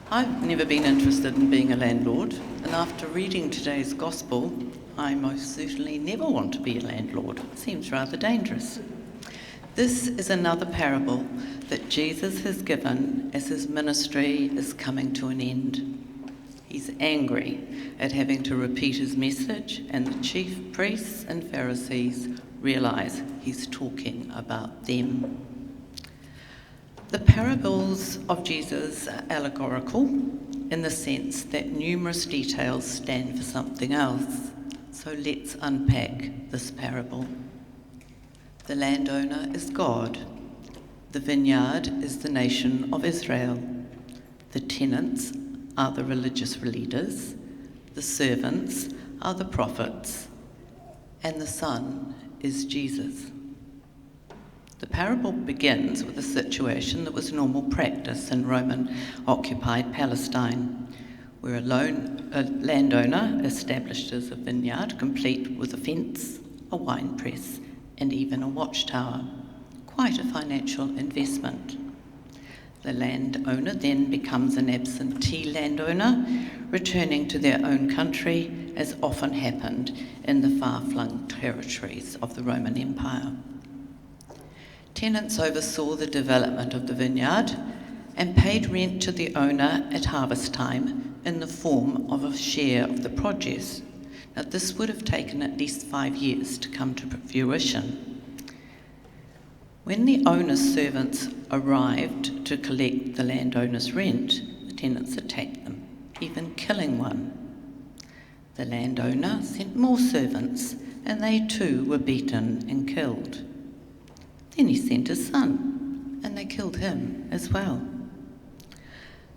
I've never been interested in being a landlord, and after reading today's gospel, I most certainly never want to be a landlord. It seems rather dangerous. This is another parable that Jesus has given as his ministry is coming to an end. He's angry at having to repeat his message, and the chief priests and Pharisees realise he's talking about them. The parables of Jesus are allegorical in the sense that numerous details stand for something else. So let's unpack this parable. The landowner is God. The vineyard is the nation of Israel. The tenants are the religious leaders. The servants are the prophets. And the Son is Jesus. The parable begins with a situation that was normal practice in Roman-occupied Palestine, where a landowner establishes a vineyard complete with a fence, a wine press, and even a watchtower. Quite a financial investment. The landowner then becomes an absentee landowner, returning to their own country, as often happened in the far-flung territories of the Roman Empire. Tenants oversaw the development of the vineyard and paid rent to the owner at harvest time in the form of a share of the produce. Now, this would have taken at least 5 years to come to fruition. When the owner's servants arrived to collect the landowner's rent, the tenants attacked them, even killing one. The landowner sent more servants, and they too were beaten and killed. Then he sent his son, and they killed him as well.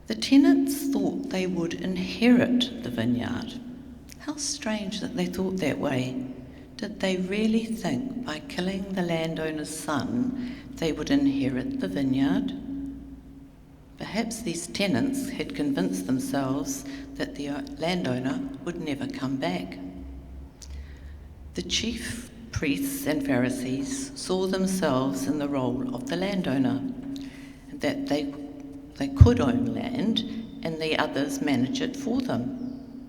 The tenants thought they would inherit the vineyard. How strange that they thought that way. Did they really think by killing the landowner's son they would inherit the vineyard? Perhaps these tenants had convinced themselves that the landowner would never come back. The chief priests and Pharisees saw themselves in the role of the landowner, that they could own land and the others manage it for them.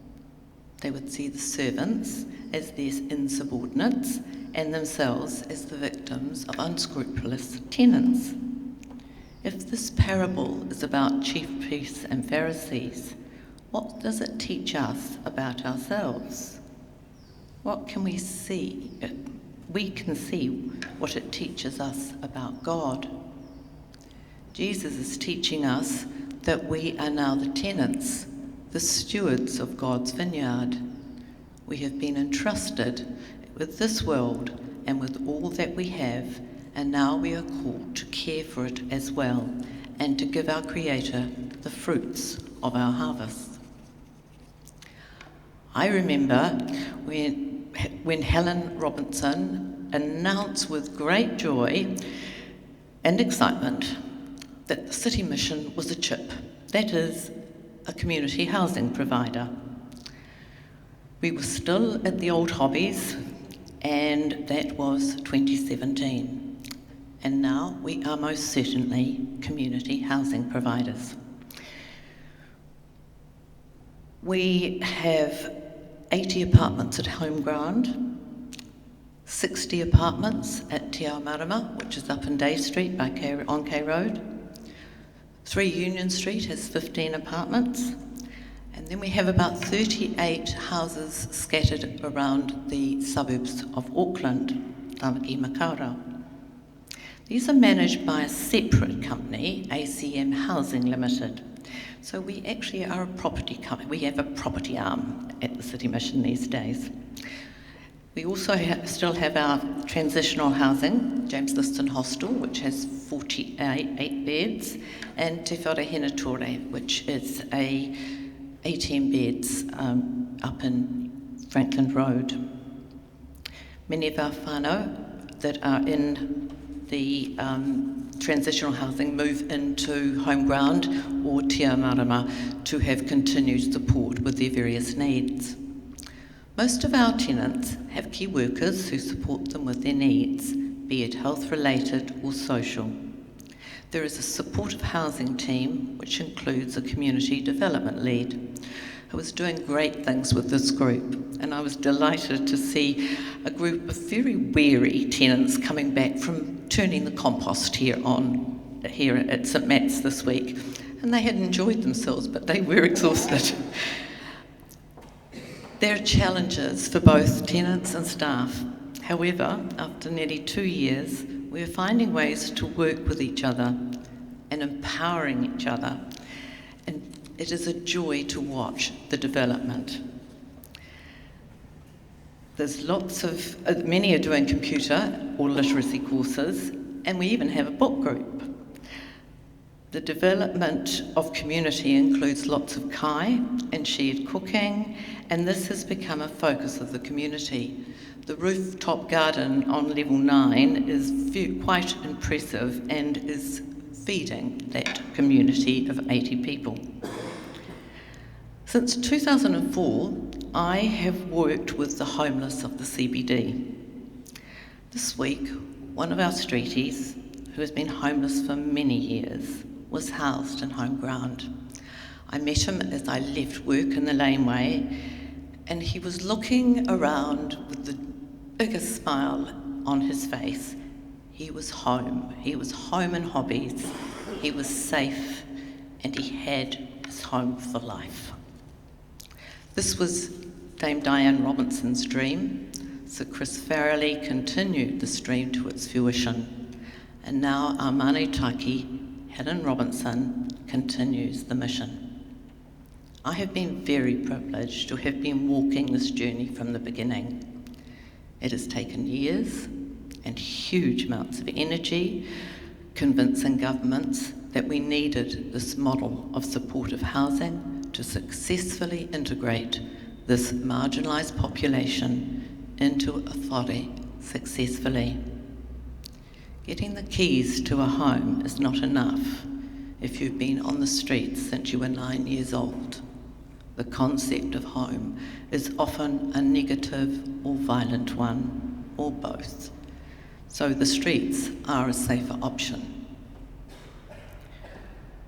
They would see the servants as their insubordinates and themselves as the victims of unscrupulous tenants. If this parable is about chief priests and Pharisees, what does it teach us about ourselves? What can we see? We can see what it teaches us about God. Jesus is teaching us that we are now the tenants, the stewards of God's vineyard. We have been entrusted with this world and with all that we have, and now we are called to care for it as well and to give our Creator the fruits of our harvest. I remember when Helen Robinson announced with great joy and excitement that the City Mission was a CHIP, that is, a community housing provider. We were still at the old hobbies, and that was 2017. And now we are most certainly community housing providers. We have 80 apartments at Home Ground, 60 apartments at Te Ao-Marama, which is up in Day Street on K Road. 3 Union Street has 15 apartments. And then we have about 38 houses scattered around the suburbs of Auckland, Tamaki Makaurau. These are managed by a separate company, ACM Housing Limited. So we actually are a property company. We have a property arm at the City Mission these days. We also still have our transitional housing, James Liston Hostel, which has 48 beds, and Te Whare Henatore, which is 18 beds up in Franklin Road. Many of our whānau that are in the transitional housing move into Home Ground or Te Ao-Marama to have continued support with their various needs. Most of our tenants have key workers who support them with their needs, be it health-related or social. There is a supportive housing team, which includes a community development lead, who is doing great things with this group, and I was delighted to see a group of very weary tenants coming back from turning the compost here at St Matt's this week, and they had enjoyed themselves, but they were exhausted. There are challenges for both tenants and staff. However, after nearly 2 years, we are finding ways to work with each other and empowering each other, and it is a joy to watch the development. There's many are doing computer or literacy courses, and we even have a book group. The development of community includes lots of kai and shared cooking, and this has become a focus of the community. The rooftop garden on level 9 is quite impressive and is feeding that community of 80 people. Since 2004, I have worked with the homeless of the CBD. This week, one of our streeties, who has been homeless for many years, was housed in home ground. I met him as I left work in the laneway, and he was looking around with the biggest smile on his face. He was home. He was home and hobbies. He was safe, and he had his home for life. This was Dame Diane Robinson's dream, so Chris Farrelly continued this dream to its fruition, and now our Manutaki, Helen Robinson, continues the mission. I have been very privileged to have been walking this journey from the beginning. It has taken years and huge amounts of energy convincing governments that we needed this model of supportive housing to successfully integrate this marginalised population into a whare successfully. Getting the keys to a home is not enough if you've been on the streets since you were 9 years old. The concept of home is often a negative or violent one, or both. So the streets are a safer option.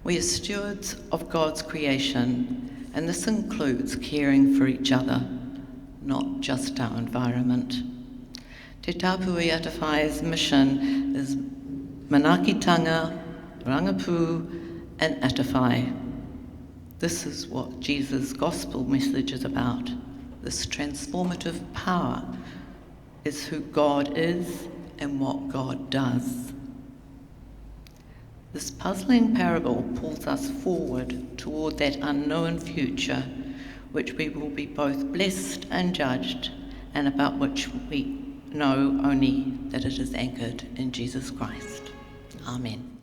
We are stewards of God's creation, and this includes caring for each other, not just our environment. Te Tāpui Atawhai's mission is Manakitanga, Rangapu, and Atawhai. This is what Jesus' gospel message is about. This transformative power is who God is and what God does. This puzzling parable pulls us forward toward that unknown future, which we will be both blessed and judged, and about which we know only that it is anchored in Jesus Christ. Amen.